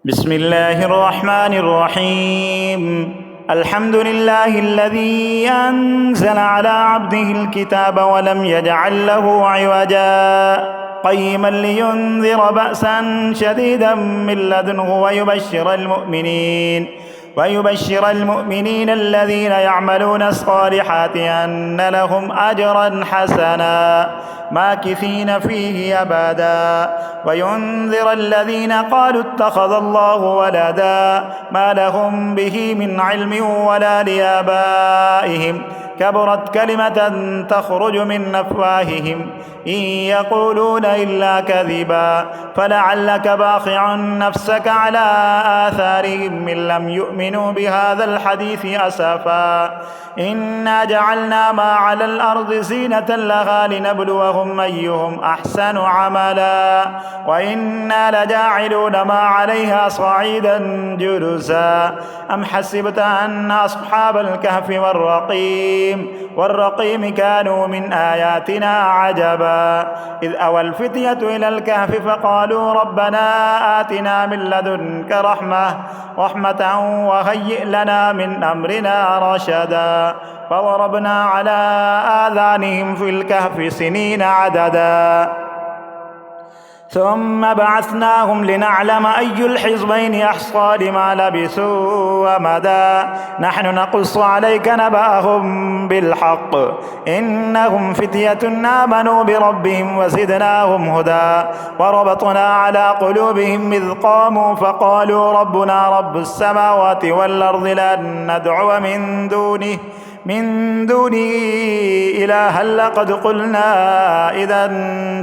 بسم الله الرحمن الرحيم. الحمد لله الذي أنزل على عبده الكتاب ولم يجعل له عوجا قيما لينذر بأسا شديدا من لدنه ويبشر المؤمنين الذين يعملون الصالحات أن لهم أجرا حسنا ماكثين فيه أبدا وينذر الذين قالوا اتخذ الله ولدا ما لهم به من علم ولا لآبائهم كبرت كلمة تخرج من أفواههم إن يقولون إلا كذبا فلعلك باخع نفسك على آثارهم إن لم يؤمنوا بهذا الحديث أسفا إنا جعلنا ما على الأرض زينة لها لنبلوهم أيهم أحسن عملا وإنا لجاعلون ما عليها صعيدا جرزا أم حسبت أن أصحاب الكهف والرقيم كانوا من آياتنا عجبا إذ أوى الفتية إلى الكهف فقالوا ربنا آتنا من لدنك رحمة وهيئ لنا من أمرنا رشدا فضربنا على آذانهم في الكهف سنين عددا ثم بعثناهم لنعلم أي الحزبين أحصى لما لبثوا ومدى نحن نقص عليك نبأهم بالحق إنهم فتية آمنوا بربهم وزدناهم هدى وربطنا على قلوبهم إذ قاموا فقالوا ربنا رب السماوات والأرض لن ندعو من دونه إلها لقد قلنا إذا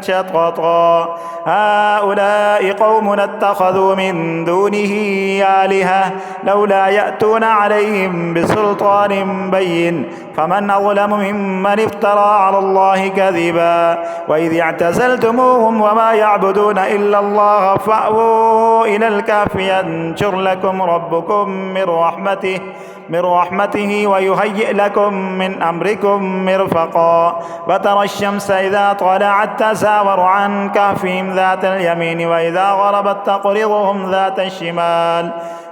شططا هؤلاء قومنا اتخذوا من دونه آلهة لولا يأتون عليهم بسلطان بين فمن أظلم ممن افترى على الله كذبا وإذ اعتزلتموهم وما يعبدون إلا الله فأووا إلى الكهف ينشر لكم ربكم من رحمته ويهيئ لكم من أمركم مرفقا وترى الشمس إذا طلعت تزاور عن كهفهم ذات اليمين وإذا غربت تقرضهم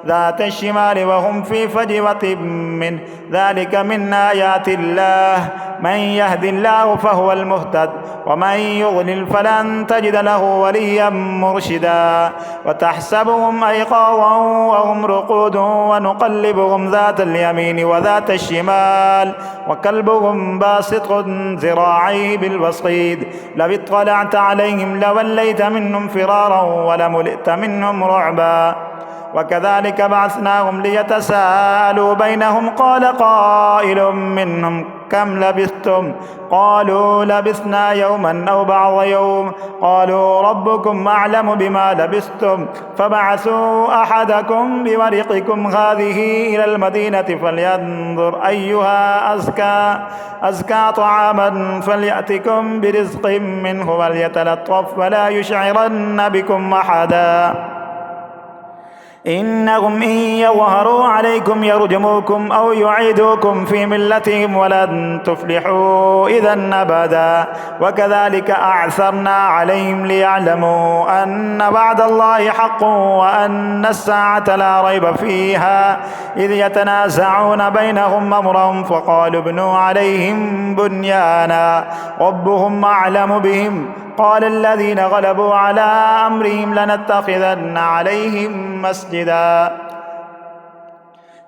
ذات الشمال وهم في فجوة من ذلك من آيات الله من يهد الله فهو المهتد ومن يضلل فلن تجد له وليا مرشدا وتحسبهم أيقاظا وهم رقود ونقلبهم ذات اليمين وذات الشمال وكلبهم باسط ذراعيه بالوصيد لو اطلعت عليهم لوليت منهم فرارا ولملئت منهم رعبا وكذلك بعثناهم ليتساءلوا بينهم قال قائل منهم كم لبثتم قالوا لبثنا يوما أو بعض يوم قالوا ربكم أعلم بما لبثتم فبعثوا أحدكم بورقكم هذه إلى المدينة فلينظر أيها أزكى طعاما فليأتكم برزق منه وليتلطف ولا يشعرن بكم أحدا إنهم إن يظهروا عليكم يرجموكم أو يعيدوكم في ملتهم ولن تفلحوا إذا أبدا وكذلك أعثرنا عليهم ليعلموا أن وعد الله حق وأن الساعة لا ريب فيها إذ يتنازعون بينهم أمرهم فقالوا ابنوا عليهم بنيانا ربهم أعلم بهم قال الذين غلبوا على أمرهم لنتخذن عليهم مسجدا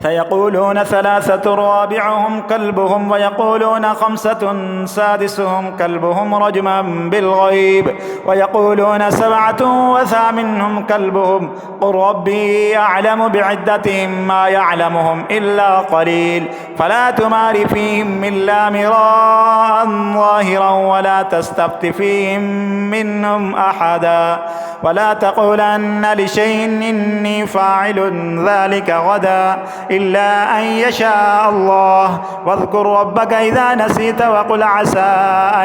فيقولون ثلاثة رابعهم كلبهم ويقولون خمسة سادسهم كلبهم رجما بالغيب ويقولون سبعة وثامنهم كلبهم قل ربي أعلم بعدتهم ما يعلمهم إلا قليل فلا تمار فيهم إلا مراء ظاهرا ولا تستفت فيهم منهم أحدا ولا تقولن لشيء إني فاعل ذلك غدا إلا أن يشاء الله واذكر ربك إذا نسيت وقل عسى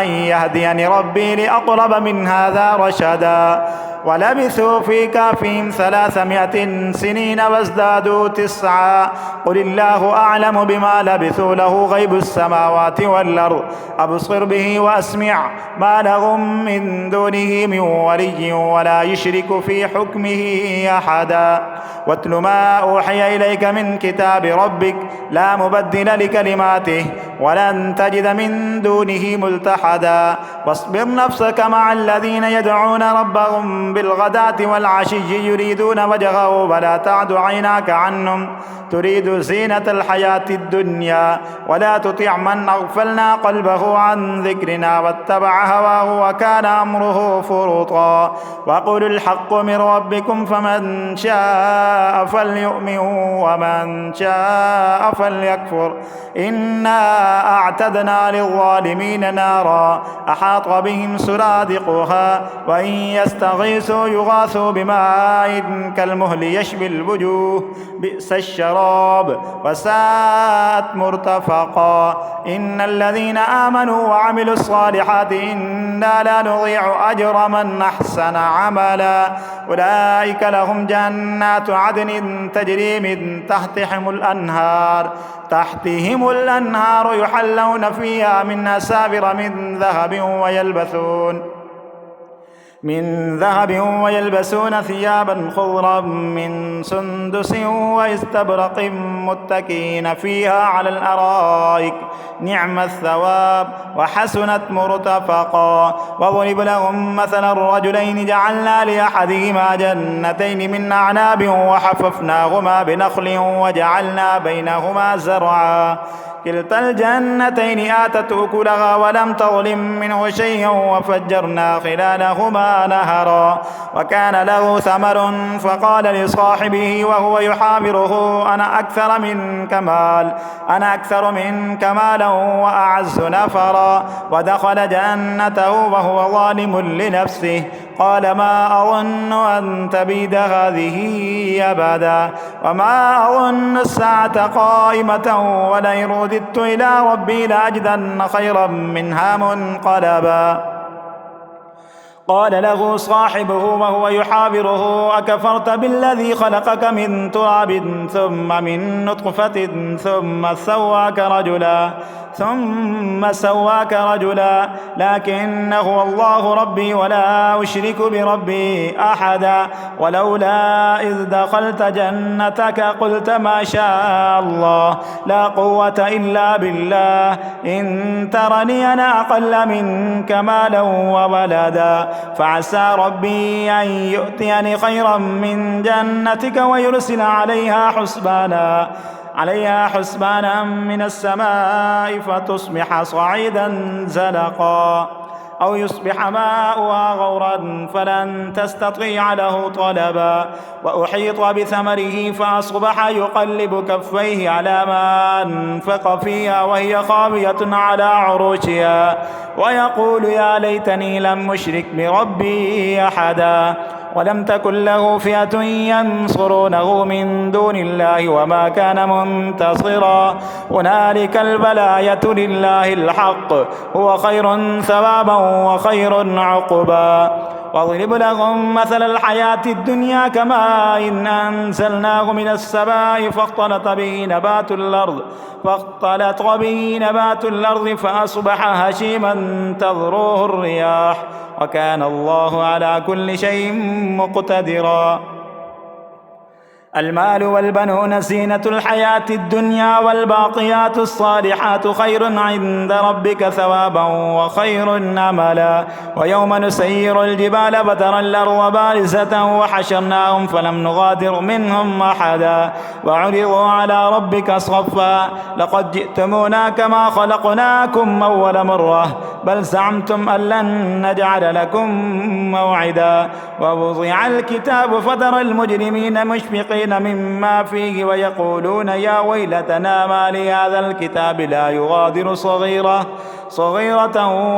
أن يهديني ربي لأقرب من هذا رشدا ولبثوا في كهفهم 300 سنين وازدادوا 9 قل الله أعلم بما لبثوا له غيب السماوات والأرض أبصر به وأسمع ما لهم من دونه من ولي ولا يشرك في حكمه أحدا واتل ما أوحي إليك من كتاب ربك لا مبدل لكلماته ولن تجد من دونه ملتحدا واصبر نفسك مع الذين يدعون ربهم بالغداة والعشي يريدون وجهه ولا تعد عيناك عنهم تريد زينة الحياة الدنيا ولا تطع من أغفلنا قلبه عن ذكرنا واتبع هواه وكان أمره فرطا وقل الحق من ربكم فمن شاء فليؤمن ومن شاء فليكفر إنا أعتدنا للظالمين نارا أحاط بهم سرادقها وإن يستغيثوا يغاثوا بماء كالمهل يشوي الوجوه بئس الشراب وساءت مرتفقا إن الذين آمنوا وعملوا الصالحات إنا لا نضيع أجر من أحسن عملا أولئك لهم جنات عدن تجري من تحتهم الأنهار يحلون فيها من أساور من ذهب ويلبسون ثيابا خضرا من سندس واستبرق متكئين فيها على الأرائك نعم الثواب وحسنت مرتفقا وضرب لهم مثلا الرجلين جعلنا لأحدهما جنتين من أعناب وحففناهما بنخل وجعلنا بينهما زرعا كلتا الجنتين آتت أكلها ولم تظلم منه شيئا وفجرنا خلالهما نهرا وكان له ثمر فقال لصاحبه وهو يحاوره أنا أكثر منك مالا وأعز نفرا ودخل جنته وهو ظالم لنفسه قال ما أظن أن تبيد هذه أبدا وما أظن الساعة قائمة ولئن رددت إلى ربي لأجدن خيرا منها منقلبا قال له صاحبه وهو يحاوره أكفرت بالذي خلقك من تراب ثم من نطفة ثم سواك رجلا لكن هو الله ربي ولا أشرك بربي أحدا ولولا إذ دخلت جنتك قلت ما شاء الله لا قوة إلا بالله إن ترني أنا أقل منك مالا وولدا فعسى ربي أن يؤتيني خيرا من جنتك ويرسل عليها حسبانا من السماء فتصبح صعيدا زلقا أو يصبح ماؤها غورا فلن تستطيع له طلبا وأحيط بثمره فأصبح يقلب كفيه على ما أنفق فيها وهي خاوية على عروشها ويقول يا ليتني لم أشرك بربي أحدا ولم تكن له فئة ينصرونه من دون الله وما كان منتصرا هنالك البلاية لله الحق هو خير ثوابا وخير عقبا واضرب لهم مثل الحياة الدنيا كماء إن أنزلناه من السماء فاختلط به نبات الأرض فأصبح هشيما تذروه الرياح وكان الله على كل شيء مقتدرا المال والبنون زينة الحياة الدنيا والباقيات الصالحات خير عند ربك ثوابا وخير أملا ويوم نسير الجبال فترى الأرض بارزة وحشرناهم فلم نغادر منهم أحدا وعرضوا على ربك صفا لقد جئتمونا كما خلقناكم أول مرة بل زعمتم أن لن نجعل لكم موعدا ووضع الكتاب فترى المجرمين مشفقين مما فيه ويقولون يا ويلتنا ما لهذا الكتاب لا يغادر صغيرة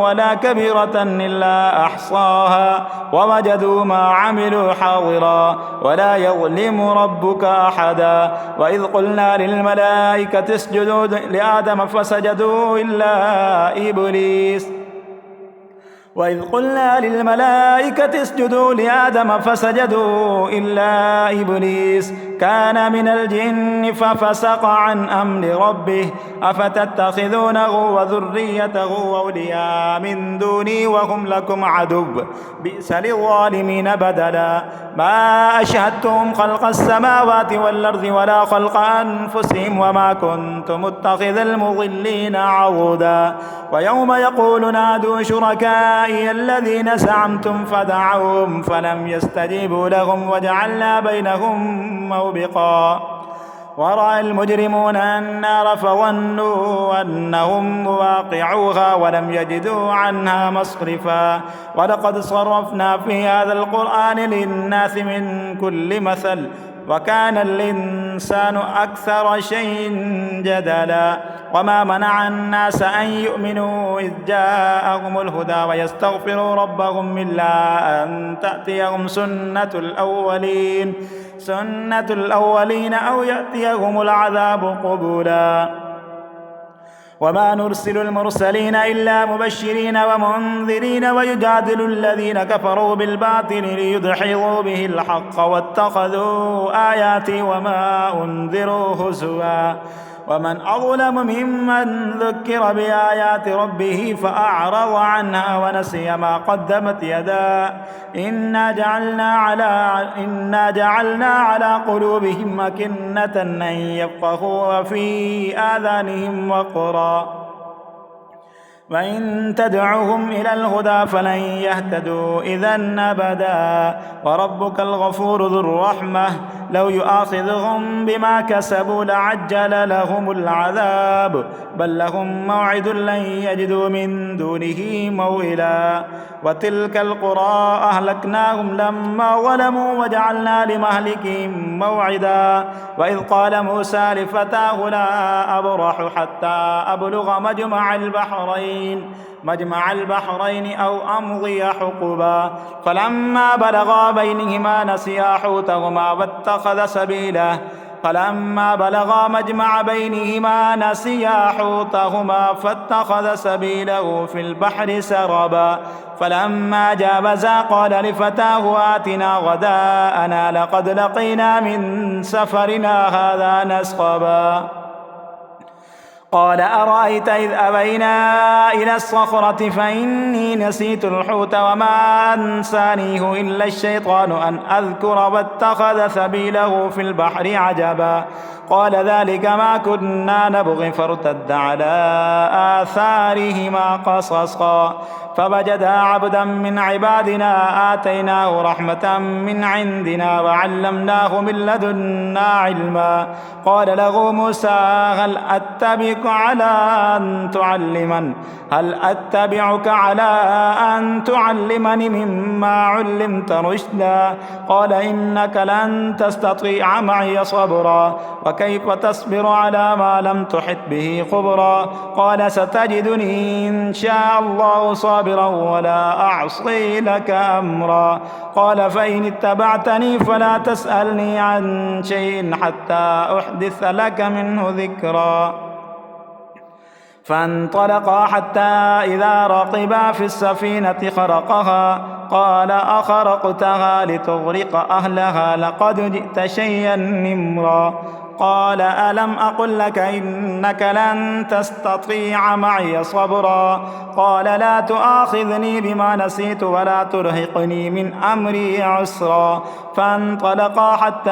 ولا كبيرة إلا أحصاها ووجدوا ما عملوا حاضرا ولا يظلم ربك أحدا وإذ قلنا للملائكة اسجدوا لآدم فسجدوا إلا إبليس كان من الجن ففسق عن أمر ربه أفتتخذونه وذريته أولياء من دوني وهم لكم عدو بئس للظالمين بدلا ما أشهدتهم خلق السماوات والأرض ولا خلق أنفسهم وما كنت متخذ المضلين عضدا ويوم يقول نادوا شركائي الذين زعمتم فدعوهم فلم يستجيبوا لهم وجعلنا بينهم موبقا ورأى المجرمون النار فظنوا أنهم واقعوها ولم يجدوا عنها مصرفا ولقد صرفنا في هذا القرآن للناس من كل مثل وكان الإنسان أكثر شيء جدلا وما منع الناس أن يؤمنوا إذ جاءهم الهدى ويستغفروا ربهم إلا أن تأتيهم سنة الأولين أو يأتيهم العذاب قبلا وما نرسل المرسلين إلا مبشرين ومنذرين ويجادل الذين كفروا بالباطل ليدحضوا به الحق واتخذوا آياتي وما أنذروا هزوا ومن أظلم ممن ذكر بآيات ربه فأعرض عنها ونسي ما قدمت يداه إنا جعلنا على قلوبهم أكنة أن يفقهوا وفي آذانهم وقرا وإن تدعوهم إلى الهدى فلن يهتدوا إذا أبدا وربك الغفور ذو الرحمة لو يؤاخذهم بما كسبوا لعجل لهم العذاب بل لهم موعد لن يجدوا من دونه موئلا وتلك القرى أهلكناهم لما ظلموا وجعلنا لمهلكهم موعدا وإذ قال موسى لفتاه لا أبرح حتى أبلغ مجمع البحرين أو أمضي حقبا فلما بلغا بينهما نسيا حوتهما واتخذ سبيله فاتخذ سبيله في البحر سربا فلما جاوزا قال لفتاه آتنا غداءنا لقد لقينا من سفرنا هذا نصبا قال أرأيت إذ أبينا إلى الصخرة فإني نسيت الحوت وما أنسانيه إلا الشيطان أن أذكر واتخذ سبيله في البحر عجبا قال ذلك ما كنا نبغي فارتد على آثارهما قصصا فوجدا عبدا من عبادنا آتيناه رحمة من عندنا وعلمناه من لدنا علما قال له موسى هل أتبعك على أن تعلمني مما علمت رشدا قال إنك لن تستطيع معي صبرا وكيف تصبر على ما لم تحط به خبرا قال ستجدني إن شاء الله صابرا ولا أعصي لك أمرا قال فإن اتبعتني فلا تسألني عن شيء حتى أحدث لك منه ذكرا فانطلقا حتى إذا ركبا في السفينة خرقها قال أخرقتها لتغرق أهلها لقد جئت شيئا نمرا قال ألم أقل لك إنك لن تستطيع معي صبرا قال لا تؤاخذني بما نسيت ولا ترهقني من أمري عسرا فانطلقا حتى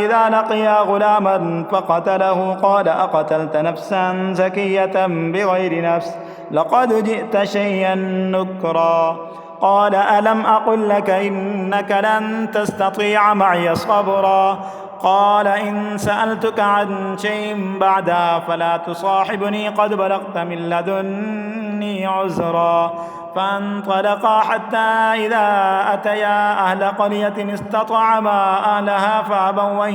إذا لقيا غلاما فقتله قال أقتلت نفسا زكية بغير نفس لقد جئت شيئا نكرا قال ألم أقل لك إنك لن تستطيع معي صبرا قال إن سألتك عن شيء بعدها فلا تصاحبني قد بلغت من لدني عذرا فانطلقا حتى إذا أتيا أهل قرية استطعما أهلها فأبوا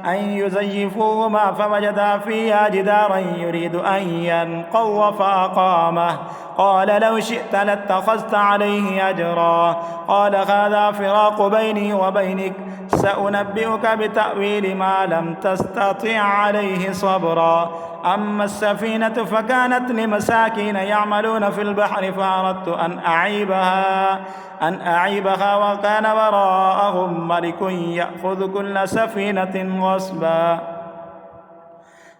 أن يزيفوهما فوجدا فيها جدارا يريد أن ينقض فأقامه قال لو شئت لاتخذت عليه أجرا قال هذا فراق بيني وبينك سأنبئك بتأويل ما لم تستطع عليه صبرا أما السفينة فكانت لمساكين يعملون في البحر فأردت أن أعيبها وكان وراءهم ملك يأخذ كل سفينة غصبا.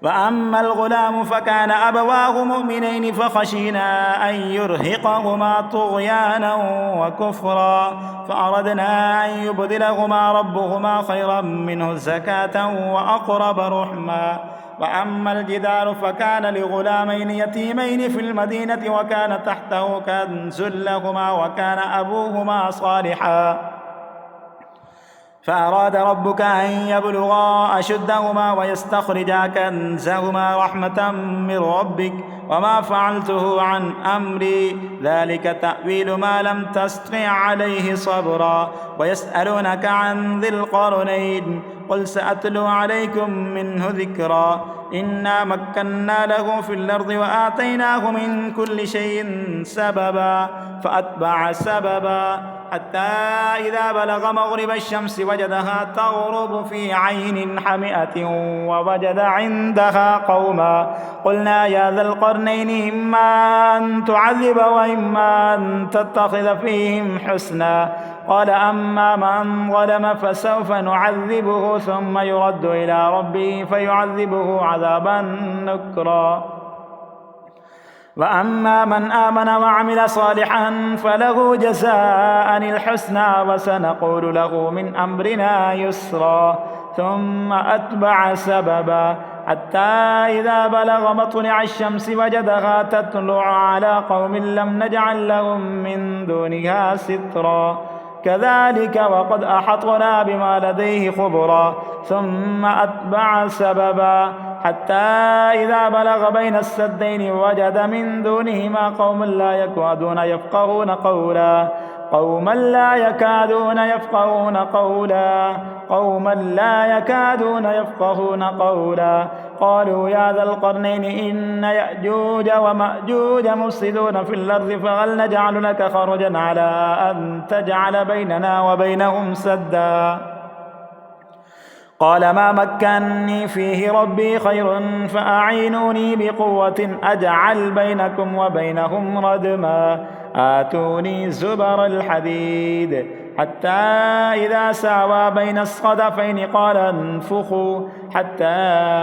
وأما الغلام فكان أبواه مؤمنين فخشينا أن يرهقهما طغيانا وكفرا فأردنا أن يبدلهما ربهما خيرا منه زكاة وأقرب رحما. وأما الجدار فكان لغلامين يتيمين في المدينة وكان تحته كنز لهما وكان أبوهما صالحا فأراد ربك أن يبلغا أشدهما ويستخرجا كنزهما رحمة من ربك وما فعلته عن أمري ذلك تأويل ما لم تستطع عليه صبرا. ويسألونك عن ذي القرنين قل سأتلو عليكم منه ذكرا إنا مكنا له في الأرض وآتيناه من كل شيء سببا فأتبع سببا حتى إذا بلغ مغرب الشمس وجدها تغرب في عين حمئة ووجد عندها قوما قلنا يا ذا القرنين إما أن تعذب وإما أن تتخذ فيهم حسنا قال أما من ظلم فسوف نعذبه ثم يرد إلى ربه فيعذبه عذابا نكرا. وأما من آمن وعمل صالحا فله جزاء الحسنى وسنقول له من أمرنا يسرا ثم أتبع سببا حتى إذا بلغ مطلع الشمس وجدها تطلع على قوم لم نجعل لهم من دونها سترا كذلك وقد أحطنا بما لديه خبرا ثم أتبع سببا حتى إذا بلغ بين السدين وجد من دونهما قوما لا يكادون يفقهون قولا قالوا يا ذا القرنين إن يأجوج ومأجوج مفسدون في الأرض فهل نجعل لك خرجا على أن تجعل بيننا وبينهم سدا قال ما مكنني فيه ربي خير فأعينوني بقوة أجعل بينكم وبينهم ردما آتوني زبر الحديد حتى إذا ساوى بين الصدفين قال انفخوا حتى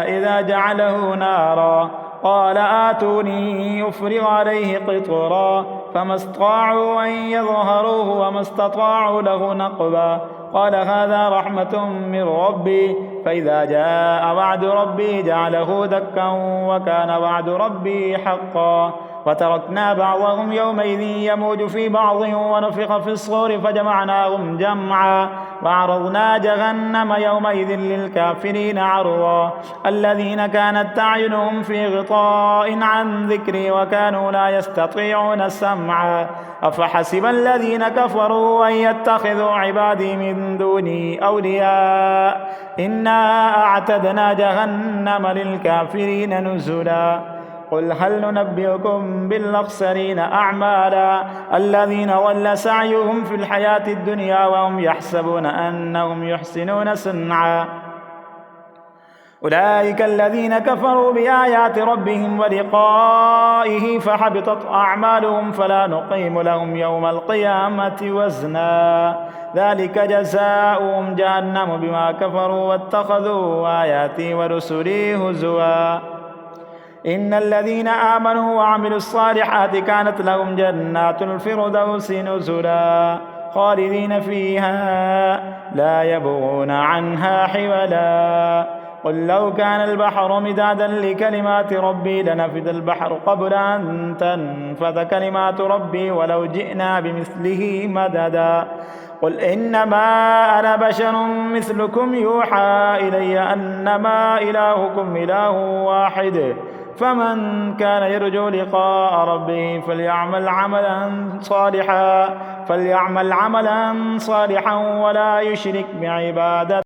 إذا جعله نارا قال آتوني يفرغ عليه قطرا فما استطاعوا أن يظهروه وما استطاعوا له نقبا قال هذا رحمة من ربي فإذا جاء وعد ربي جعله دكا وكان وعد ربي حقا وتركنا بعضهم يومئذ يموج في بعض ونفخ في الصور فجمعناهم جمعا وعرضنا جهنم يومئذ للكافرين عرضا الذين كانت أعينهم في غطاء عن ذكري وكانوا لا يستطيعون سمعا أفحسب الذين كفروا أن يتخذوا عبادي من دوني أولياء إنا أعتدنا جهنم للكافرين نزلا قل هل ننبئكم بالأخسرين أعمالا الذين ضل سعيهم في الحياة الدنيا وهم يحسبون أنهم يحسنون صنعا أولئك الذين كفروا بآيات ربهم ولقائه فحبطت أعمالهم فلا نقيم لهم يوم القيامة وزنا ذلك جزاؤهم جهنم بما كفروا واتخذوا آياتي ورسلي هزوا إن الذين آمنوا وعملوا الصالحات كانت لهم جنات الفردوس نزلا خالدين فيها لا يبغون عنها حولا قل لو كان البحر مدادا لكلمات ربي لنفد البحر قبل أن تنفذ كلمات ربي ولو جئنا بمثله مددا قل إنما أنا بشر مثلكم يوحى إلي أنما إلهكم إله واحد فمن كان يرجو لقاء ربه فليعمل عملا صالحا ولا يشرك بعبادة